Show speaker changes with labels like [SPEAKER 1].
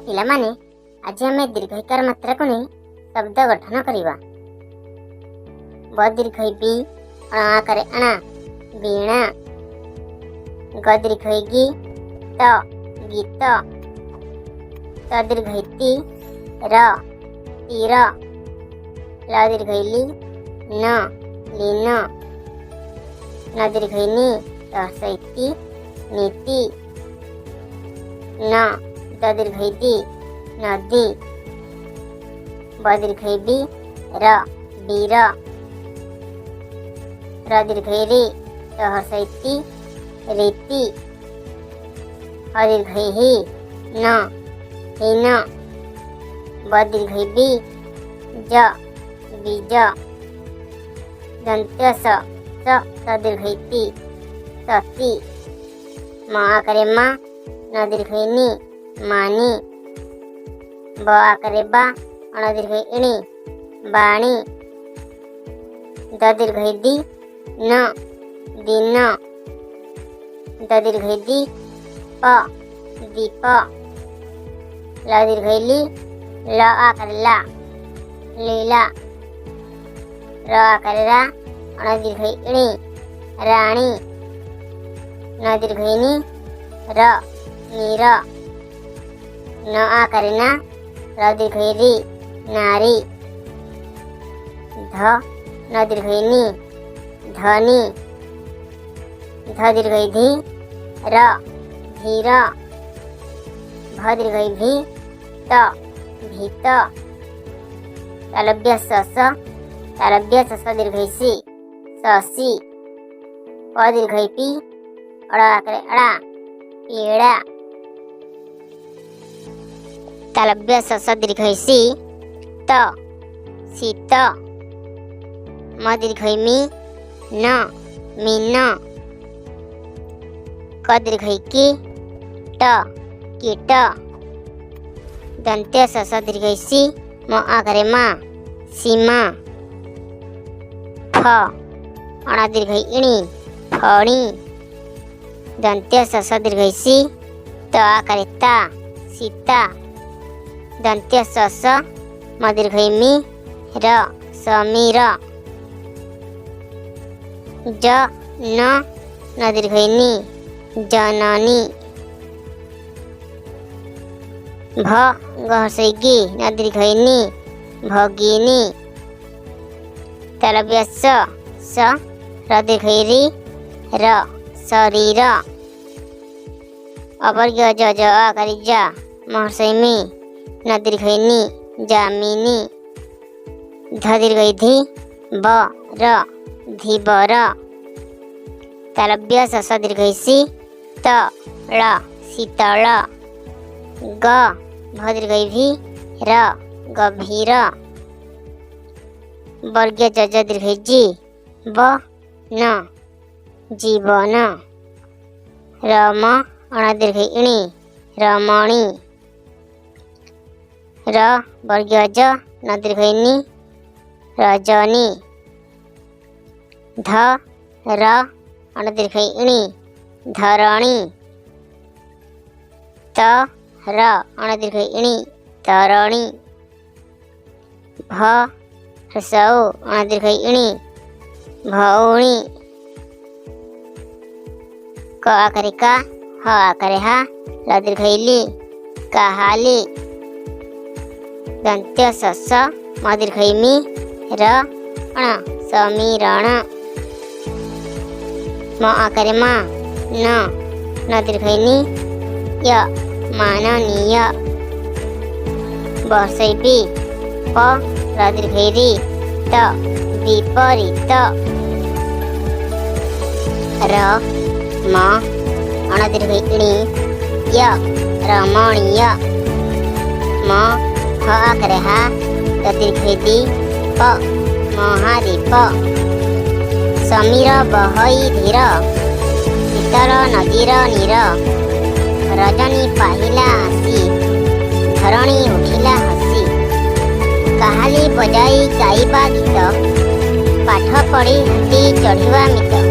[SPEAKER 1] पिला माने आज आम दीर्घकार मात्रा को नहीं शब्द गठन करवा। ब दीर्घ बी अणाकारे अणा वीणा। ग दीर्घ गी त गीत। त दीर्घ ती र तीर। ल दीर्घ ली न लीन। न दीर्घ नी तहसैती नीति। न द दीर्घ दी नदी। ब दीर्घ बी र बीर। र दीर्घ री तहसैती रीति। ह दीर्घ ही न हीन। ब दीर्घ बी ज बीज। दंत्य स त दीर्घ ती सती। म आकारे मा न दीर्घ नी मानी। ब आकारे बा अण दीर्घ इणी बाणी। द दीर्घ दी न दीन। द दीर्घ दी प दीप। ल दीर्घ ली ल आकारे ला लीला। र आकारे रा अण दीर्घ इणी राणी। न दीर्घ नी र नीर। न आकारे ना र दीर्घ री नारी। ध न दीर्घ नी धनी। ध दीर्घ धी र धीर। भ दीर्घ भी त भीत। तालव्य स दीर्घ सी ससी। प दीर्घ पी अड़ा आकारे अड़ा पेड़ा। तालव्य स दीर्घ सी त शीत। म दीर्घ मी न मीन। क दीर्घ की ट कीट। दंत्य स दीर्घ सी म आकारे मा सीमा। फ अणा दीर्घ इणी फणी। दंत्य स दीर्घ सी त आकारे ता सीता। दंत्य स म दीर्घ मी र समीर। ज न दीर्घ नी जननी। भ गहसई गी न दीर्घ नी भगिनी। तालव्य स र दीर्घ री र शरीर। अवर्ग्य ज आकारे जा महर्षई मी न दीर्घ नी जामिनी। ध दीर्घ धी ब र धीबर। तालव्य स दीर्घ सी त ळ शीतल। ग भ दीर्घ भी र गभीर। वर्ग्य ज दीर्घ जी ब न जीवन। रम अण दीर्घ इणी रमणी। र वर्ग्य ज न दीर्घ नी रजनी। ध र अण दीर्घ इणी धरणी। त र अण दीर्घ इणी तरणी। भ ह्रस्व अण दीर्घ इणी भौणी। क आकारे का ह आकारे हा ल दीर्घ ली कहाली। दंत्य स म दीर्घ मी र अण समीरण। म आकारे मा न दीर्घ नी य माननीय। बहसई बी प र दीर्घ री त विपरीत। र म अण दीर्घ इणी य रमणीय। म ह आकारे हा त दीर्घ दी प महादीप। समीर बहई धीर शीतल नदीर नीर। रजनी पाहिला आसी धरणी उठिला हसी। काहाली बजाई गाइबा गीत पाठ पढ़ी हाथी चढ़िवा मित।